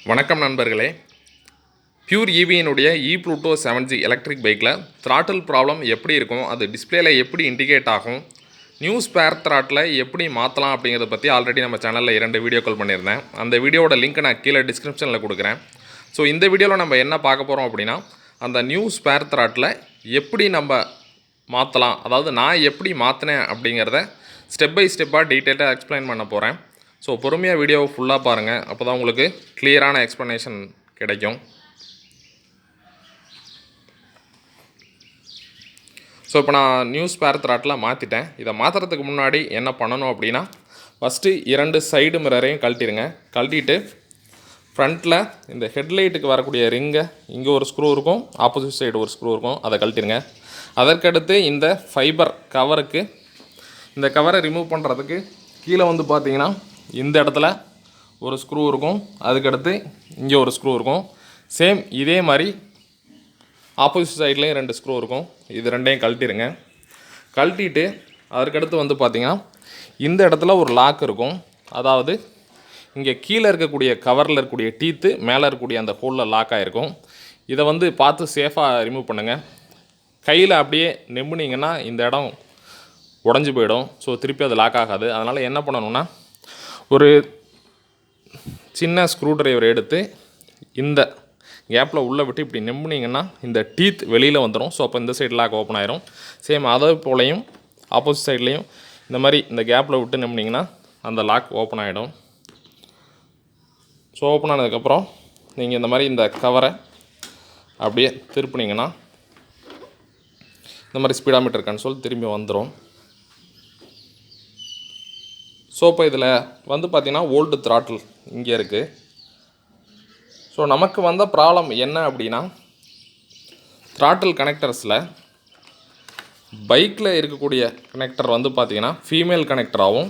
வணக்கம் நண்பர்களே. Pure ஈவியினுடைய E-Pluto 7G electric பைக்கில் த்ராட்டில் ப்ராப்ளம் எப்படி இருக்கும், அது டிஸ்பிளேல எப்படி இண்டிகேட் ஆகும், நியூ ஸ்பேர் த்ராட்டில் எப்படி மாற்றலாம் அப்படிங்கிறத பற்றி ஆல்ரெடி நம்ம சேனலில் 2 வீடியோக்கள் பண்ணியிருந்தேன். அந்த வீடியோட லிங்க் நான் கீழே டிஸ்கிரிப்ஷனில் கொடுக்குறேன். ஸோ இந்த வீடியோவில் நம்ம என்ன பார்க்க போகிறோம் அப்படின்னா, அந்த நியூ ஸ்பேர் த்ராட்டில் எப்படி நம்ம மாற்றலாம், அதாவது நான் எப்படி மாற்றினேன் அப்படிங்கிறத ஸ்டெப் பை ஸ்டெப்பாக டீட்டெயிலாக எக்ஸ்பிளைன் பண்ண போகிறேன். ஸோ பொறுமையாக வீடியோவை ஃபுல்லாக பாருங்கள், அப்போ தான் உங்களுக்கு கிளியரான எக்ஸ்ப்ளனேஷன் கிடைக்கும். ஸோ இப்போ நான் நியூ ஸ்பேர் த்ராட்டில் மாற்றிட்டேன். இதை மாற்றுறதுக்கு முன்னாடி என்ன பண்ணணும் அப்படின்னா, ஃபஸ்ட்டு 2 சைடு மிரரையும் கழட்டிடுங்க. கழட்டிட்டு ஃப்ரண்ட்டில் இந்த ஹெட்லைட்டுக்கு வரக்கூடிய ரிங்கை இங்கே ஒரு ஸ்க்ரூ இருக்கும், ஆப்போசிட் சைடு ஒரு ஸ்க்ரூ இருக்கும், அதை கழட்டிடுங்க. அதற்கடுத்து இந்த ஃபைபர் கவருக்கு, இந்த கவரை ரிமூவ் பண்ணுறதுக்கு கீழே வந்து பார்த்தீங்கன்னா இந்த இடத்துல ஒரு ஸ்க்ரூ இருக்கும், அதுக்கடுத்து இங்கே ஒரு ஸ்க்ரூ இருக்கும். சேம் இதே மாதிரி ஆப்போசிட் சைட்லேயும் 2 ஸ்க்ரூ இருக்கும். இது ரெண்டையும் கழட்டிடுங்க. கழட்டிட்டு அதுக்கடுத்து வந்து பார்த்திங்கன்னா இந்த இடத்துல ஒரு லாக் இருக்கும். அதாவது இங்கே கீழே இருக்கக்கூடிய கவரில் இருக்கக்கூடிய டீத்து மேலே இருக்கக்கூடிய அந்த ஹோலில் லாக் ஆகிருக்கும். இதை வந்து பார்த்து சேஃபாக ரிமூவ் பண்ணுங்கள். கையில் அப்படியே நெம்புனீங்கன்னா இந்த இடம் உடஞ்சி போயிடும். ஸோ திருப்பி அது லாக் ஆகாது. அதனால் என்ன பண்ணணுன்னா, ஒரு சின்ன ஸ்க்ரூ ட்ரைவர் எடுத்து இந்த கேப்பில் உள்ளே விட்டு இப்படி நெம்புனீங்கன்னா இந்த டீத் வெளியில் வந்துடும். ஸோ அப்போ இந்த சைடு லாக் ஓப்பன் ஆயிரும். சேம் அதே போலையும் ஆப்போசிட் சைட்லேயும் இந்த மாதிரி இந்த கேப்பில் விட்டு நெம்புனீங்கன்னா அந்த லாக் ஓப்பன் ஆகிடும். ஸோ ஓப்பன் ஆனதுக்கப்புறம் நீங்கள் இந்த மாதிரி இந்த கவரை அப்படியே திருப்பினீங்கன்னா இந்த மாதிரி ஸ்பீடாமீட்டர் கன்சோல் திரும்பி வந்துடும். ஸோ இப்போ இதில் வந்து பார்த்திங்கன்னா ஓல்டு த்ராட்டில் இங்கே இருக்குது. ஸோ நமக்கு வந்த ப்ராப்ளம் என்ன அப்படின்னா, த்ராட்டில் கனெக்டர்ஸில் பைக்கில் இருக்கக்கூடிய கனெக்டர் வந்து பார்த்திங்கன்னா ஃபீமேல் கனெக்டராகவும்,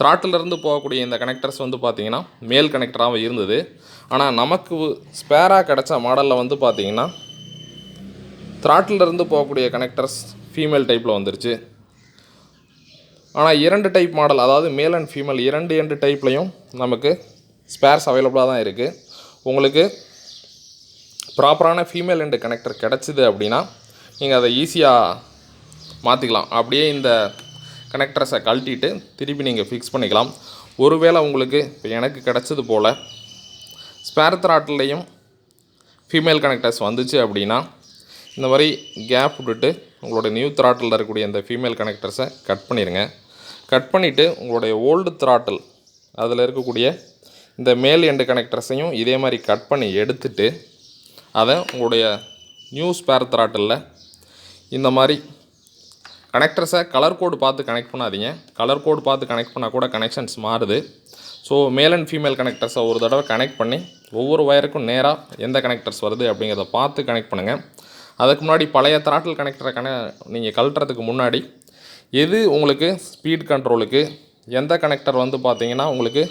த்ராட்டிலிருந்து போகக்கூடிய இந்த கனெக்டர்ஸ் வந்து பார்த்திங்கன்னா மேல் கனெக்டராகவும் இருந்தது. ஆனால் நமக்கு ஸ்பேராக கிடச்ச மாடலில் வந்து பார்த்திங்கன்னா த்ராட்டிலிருந்து போகக்கூடிய கனெக்டர்ஸ் ஃபீமேல் டைப்பில் வந்துருச்சு. ஆனால் 2 டைப் மாடல், அதாவது மேல் அண்ட் ஃபீமேல் 2 டைப்லையும் நமக்கு ஸ்பேர்ஸ் அவைலபிளாக தான் இருக்குது. உங்களுக்கு ப்ராப்பரான ஃபீமேல் எண்டு கனெக்டர் கிடச்சிது அப்படின்னா நீங்கள் அதை ஈஸியாக மாற்றிக்கலாம். அப்படியே இந்த கனெக்டர்ஸை கழட்டிட்டு திருப்பி நீங்கள் ஃபிக்ஸ் பண்ணிக்கலாம். ஒருவேளை உங்களுக்கு இப்போ எனக்கு கிடச்சது போல் ஸ்பேர் த்ராட்டிலையும் ஃபீமேல் கனெக்டர்ஸ் வந்துச்சு அப்படின்னா, இந்த மாதிரி கேப் விட்டுட்டு உங்களோட நியூ த்ராட்டில் இருக்கக்கூடிய இந்த ஃபீமேல் கனெக்டர்ஸை கட் பண்ணிடுங்க. கட் பண்ணிவிட்டு உங்களுடைய ஓல்டு த்ராட்டில் அதில் இருக்கக்கூடிய இந்த மேல் எண்டு கனெக்டர்ஸையும் இதே மாதிரி கட் பண்ணி எடுத்துட்டு அதை உங்களுடைய நியூ ஸ்பேர் த்ராட்டிலில் இந்த மாதிரி கனெக்டர்ஸை கலர் கோடு பார்த்து கனெக்ட் பண்ணாதீங்க. கலர் கோடு பார்த்து கனெக்ட் பண்ணால் கூட கனெக்ஷன்ஸ் மாறுது. ஸோ மேல் அண்ட் ஃபீமேல் கனெக்டர்ஸை ஒரு தடவை கனெக்ட் பண்ணி ஒவ்வொரு ஒயருக்கும் நேராக எந்த கனெக்டர்ஸ் வருது அப்படிங்கிறத பார்த்து கனெக்ட் பண்ணுங்கள். அதுக்கு முன்னாடி பழைய த்ராட்டில் கனெக்டரை நீங்கள் கழட்டுறதுக்கு முன்னாடி எது உங்களுக்கு ஸ்பீட் கண்ட்ரோலுக்கு, எந்த கனெக்டர் வந்து பார்த்தீங்கன்னா உங்களுக்கு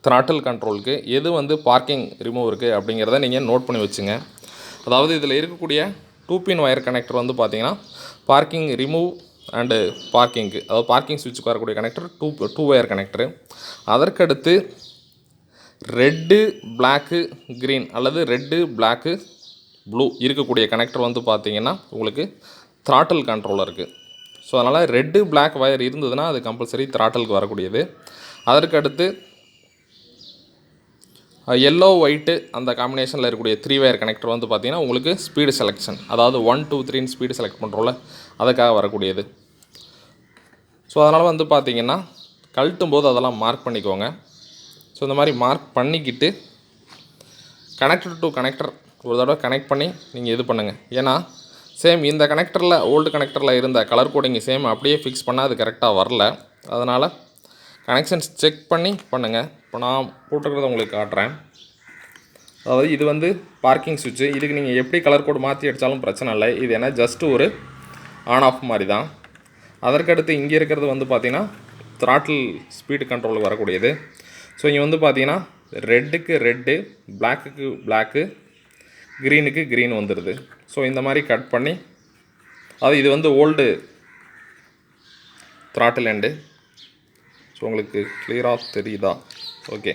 த்ராட்டில் கண்ட்ரோலுக்கு, எது வந்து பார்க்கிங் ரிமூவருக்கு அப்படிங்கிறத நீங்கள் நோட் பண்ணி வச்சுங்க. அதாவது இதில் இருக்கக்கூடிய 2 பின் ஒயர் கனெக்டர் வந்து பார்த்தீங்கன்னா பார்க்கிங் ரிமூவ் அண்டு பார்க்கிங்க்கு, அதாவது பார்க்கிங் ஸ்விட்சுக்கு வரக்கூடிய கனெக்டர் 2 ஒயர் கனெக்டரு. அதற்கடுத்து ரெட்டு பிளாக்கு க்ரீன் அல்லது ரெட்டு பிளாக்கு ப்ளூ இருக்கக்கூடிய கனெக்டர் வந்து பார்த்திங்கன்னா உங்களுக்கு த்ராட்டில் கண்ட்ரோலருக்கு. ஸோ அதனால் ரெட்டு பிளாக் வயர் இருந்ததுன்னா அது கம்பல்சரி த்ராட்டிலுக்கு வரக்கூடியது. அதற்கடுத்து எல்லோ ஒயிட்டு அந்த காம்பினேஷனில் இருக்கக்கூடிய 3 ஒயர் கனெக்டர் வந்து பார்த்திங்கன்னா உங்களுக்கு ஸ்பீடு செலெக்ஷன், அதாவது 1 2 3 ஸ்பீடு செலக்ட் பண்ணுறோம்ல, அதுக்காக வரக்கூடியது. ஸோ அதனால் வந்து பார்த்திங்கன்னா கழட்டும் போது அதெல்லாம் மார்க் பண்ணிக்கோங்க. ஸோ இந்த மாதிரி மார்க் பண்ணிக்கிட்டு கனெக்டர் டு கனெக்டர் ஒரு தடவை கனெக்ட் பண்ணி நீங்கள் இது பண்ணுங்கள். ஏன்னா சேம் இந்த கனெக்டரில் ஓல்டு கனெக்டரில் இருந்த கலர் கோடிங் சேம் அப்படியே ஃபிக்ஸ் பண்ணால் அது கரெக்டாக வரல. அதனால் கனெக்ஷன்ஸ் செக் பண்ணி பண்ணுங்கள். இப்போ நான் போட்டுக்கிறத உங்களுக்கு காட்டுறேன். அதாவது இது வந்து பார்க்கிங் சுவிட்சு. இதுக்கு நீங்கள் எப்படி கலர் கோடு மாற்றி அடித்தாலும் பிரச்சனை இல்லை. இது என்ன ஜஸ்ட் ஒரு ஆன் ஆஃப் மாதிரி தான். அதற்கடுத்து இங்கே இருக்கிறது வந்து பார்த்திங்கன்னா த்ராட்டில் ஸ்பீடு கண்ட்ரோலுக்கு வரக்கூடியது. ஸோ இங்கே வந்து பார்த்திங்கன்னா ரெட்டுக்கு ரெட்டு, பிளாக்குக்கு பிளாக்கு, க்ரீனுக்கு க்ரீன் வந்துடுது. ஸோ இந்த மாதிரி கட் பண்ணி, அது இது வந்து ஓல்டு த்ராட்டில் எண்டு. ஸோ உங்களுக்கு கிளியராக தெரியுதா? ஓகே.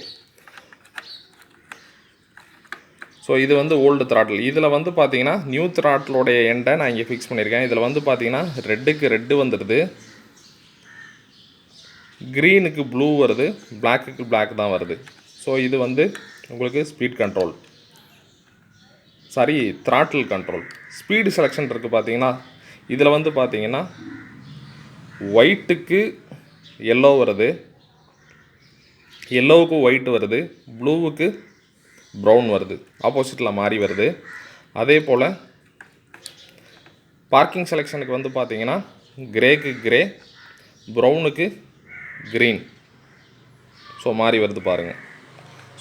ஸோ இது வந்து ஓல்டு த்ராட்டில். இதில் வந்து பார்த்தீங்கன்னா நியூ த்ராட்டிலோடைய எண்டை நான் இங்கே ஃபிக்ஸ் பண்ணியிருக்கேன். இதில் வந்து பார்த்தீங்கன்னா ரெட்டுக்கு ரெட்டு வந்துடுது, க்ரீனுக்கு ப்ளூ வருது, பிளாக்குக்கு பிளாக் தான் வருது. ஸோ இது வந்து உங்களுக்கு speed control, sorry throttle control. Speed selection இருக்குது பார்த்தீங்கன்னா, இதில் வந்து பார்த்தீங்கன்னா ஒயிட்டுக்கு எல்லோ வருது, எல்லோவுக்கு ஒயிட் வருது, ப்ளூவுக்கு ப்ரௌன் வருது, ஆப்போசிட்டில் மாறி வருது. அதே போல் பார்க்கிங் செலெக்ஷனுக்கு வந்து பார்த்தீங்கன்னா கிரேக்கு கிரே, ப்ரௌனுக்கு க்ரீன், ஸோ மாறி வருது பாருங்கள்.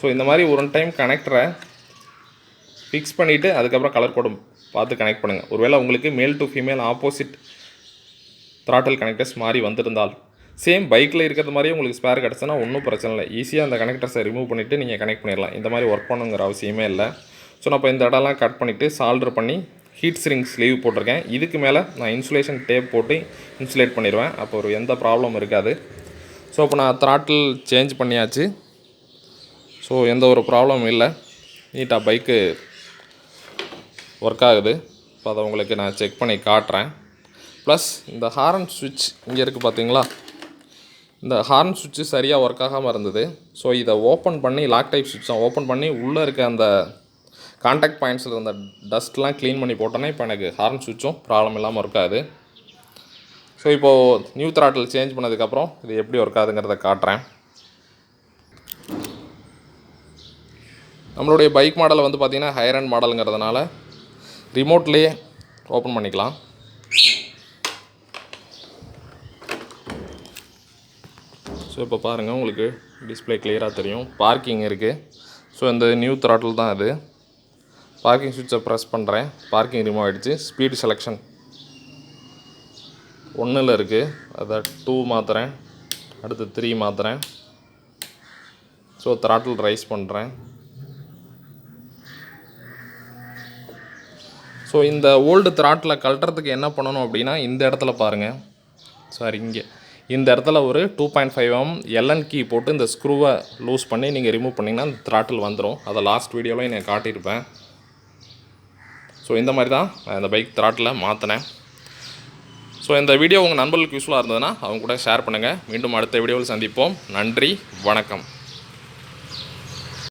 ஸோ இந்த மாதிரி ஒரு டைம் கனெக்டரை ஃபிக்ஸ் பண்ணிவிட்டு அதுக்கப்புறம் கலர் கோடு பார்த்து கனெக்ட் பண்ணுங்கள். ஒருவேளை உங்களுக்கு மேல் to female opposite throttle connectors மாறி வந்திருந்தால், சேம் பைக்கில் இருக்கிறது மாதிரியே உங்களுக்கு ஸ்பேர் கிடச்சுன்னா ஒன்றும் பிரச்சனை இல்லை. ஈஸியாக அந்த கனெக்டர்ஸை ரிமூவ் பண்ணிவிட்டு நீங்கள் கனெக்ட் பண்ணிடலாம். இந்த மாதிரி ஒர்க் பண்ணுங்கிற அவசியமே இல்லை. ஸோ நான் இப்போ இந்த இடம்லாம் கட் பண்ணிவிட்டு சால்டர் பண்ணி ஹீட் ஸ்ரிங் ஸ்லீவ் போட்டிருக்கேன். இதுக்கு மேலே நான் இன்சுலேஷன் டேப் போட்டு இன்சுலேட் பண்ணிடுவேன். அப்போ ஒரு எந்த ப்ராப்ளம் இருக்காது. ஸோ இப்போ நான் த்ராட்டில் சேஞ்ச் பண்ணியாச்சு. ஸோ எந்த ஒரு ப்ராப்ளமும் இல்லை, நீட்டாக பைக்கு ஒர்க் ஆகுது. இப்போ அதை உங்களுக்கு நான் செக் பண்ணி காட்டுறேன். ப்ளஸ் இந்த ஹார்ன் சுவிட்ச் இங்கே இருக்குது பார்த்தீங்களா, இந்த ஹார்ன் சுவிட்சு சரியாக ஒர்க் ஆகாமல் இருந்தது. ஸோ இதை ஓப்பன் பண்ணி, லாக் டைப் சுவிட்ச் தான் ஓப்பன் பண்ணி உள்ளே இருக்க அந்த கான்டாக்ட் பாயிண்ட்ஸில் இருந்த டஸ்ட்லாம் க்ளீன் பண்ணி போட்டோன்னே இப்போ எனக்கு ஹார்ன் சுவிட்சும் ப்ராப்ளம் இல்லாமல் ஒர்க் ஆகுது. ஸோ இப்போது நியூ த்ராட்டில் சேஞ்ச் பண்ணதுக்கப்புறம் இது எப்படி ஒர்க் ஆகுதுங்கிறத காட்டுறேன். நம்மளுடைய பைக் மாடல் வந்து பார்த்திங்கன்னா ஹையர் அண்ட் மாடலுங்கிறதுனால ரிமோட்லேயே ஓப்பன் பண்ணிக்கலாம். ஸோ இப்போ பாருங்கள், உங்களுக்கு டிஸ்பிளே கிளியராக தெரியும். பார்க்கிங் இருக்குது. ஸோ இந்த நியூ த்ராட்டில் தான் அது. பார்க்கிங் சுவிட்சை ப்ரெஸ் பண்ணுறேன், பார்க்கிங் ரிமூவ் ஆகிடுச்சு. ஸ்பீடு செலெக்ஷன் 1ல் இருக்குது, அதை 2 மாற்றுறேன், அடுத்து 3 மாற்றுறேன். ஸோ த்ராட்டில் ரைஸ் பண்ணுறேன். ஸோ இந்த ஓல்டு த்ராட்டில் கழட்டுறதுக்கு என்ன பண்ணணும் அப்படின்னா, இந்த இடத்துல பாருங்கள், சாரி இங்கே இந்த இடத்துல ஒரு 2.5 mm எல்என் கீ போட்டு இந்த ஸ்க்ரூவை லூஸ் பண்ணி நீங்கள் ரிமூவ் பண்ணிங்கன்னா அந்த த்ராட்டில் வந்துடும். அதை லாஸ்ட் வீடியோவில் நான் காட்டியிருப்பேன். ஸோ இந்த மாதிரி தான் நான் இந்த பைக் த்ராட்டில் மாற்றினேன். ஸோ இந்த வீடியோ உங்கள் நண்பர்களுக்கு யூஸ்ஃபுல்லாக இருந்ததுன்னா அவங்க கூட ஷேர் பண்ணுங்கள். மீண்டும் அடுத்த வீடியோவில் சந்திப்போம். நன்றி, வணக்கம்.